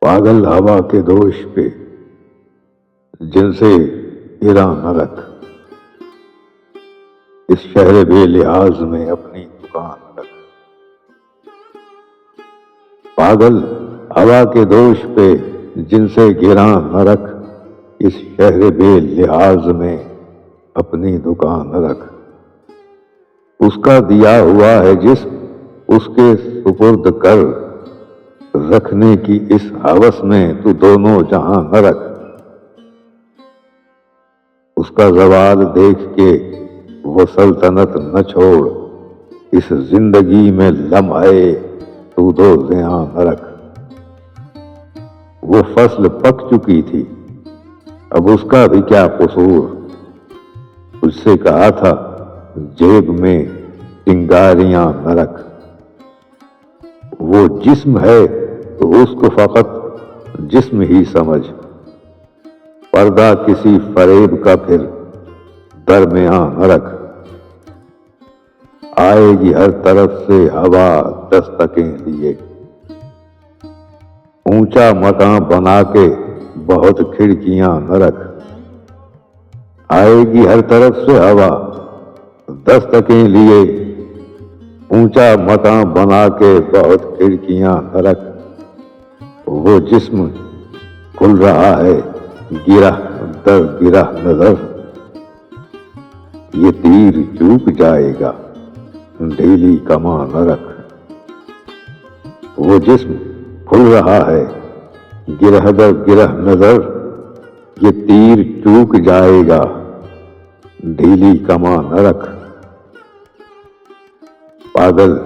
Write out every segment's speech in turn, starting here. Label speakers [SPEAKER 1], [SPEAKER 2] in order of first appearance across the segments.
[SPEAKER 1] پاگل ہوا کے دوش پہ جن سے گرا نہ رکھ، اس شہر بے لحاظ میں اپنی دکان رکھ۔ پاگل ہوا کے دوش پہ جن سے گرا نہ رکھ، اس شہر بے لحاظ میں اپنی دکان رکھ۔ اس کا دیا ہوا ہے جسم اس کے سپرد کر، رکھنے کی اس ہوس میں تو دونوں جہاں نہ رکھ۔ اس کا زوال دیکھ کے وہ سلطنت نہ چھوڑ، اس زندگی میں لمحے تو دو زیاں نہ رکھ۔ وہ فصل پک چکی تھی اب اس کا بھی کیا قصور، تجھ سے کہا تھا جیب میں چنگاریاں نہ رکھ۔ وہ جسم ہے تو اس کو فقط جسم ہی سمجھ، پردہ کسی فریب کا پھر درمیان نہ رکھ۔ آئے گی ہر طرف سے ہوا دستکیں لیے، اونچا مکان بنا کے بہت کھڑکیاں نہ رکھ۔ آئے گی ہر طرف سے ہوا دستکیں لیے، اونچا مکان بنا کے بہت کھڑکیاں نہ رکھ۔ وہ جسم کھل رہا ہے گرہ در گرہ نظر، یہ تیر چوک جائے گا ڈھیلی کمان نہ رکھ۔ وہ جسم کھل رہا ہے گرہ در گرہ نظر، یہ تیر چوک جائے گا ڈھیلی کمان نہ رکھ۔ پاگل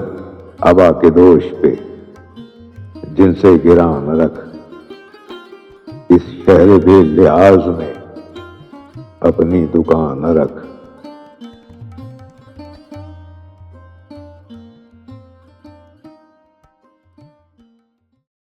[SPEAKER 1] ہوا کے دوش پہ جن سے گرا نہ رکھ، اس شہر بے لحاظ میں اپنی دکان نہ رکھ۔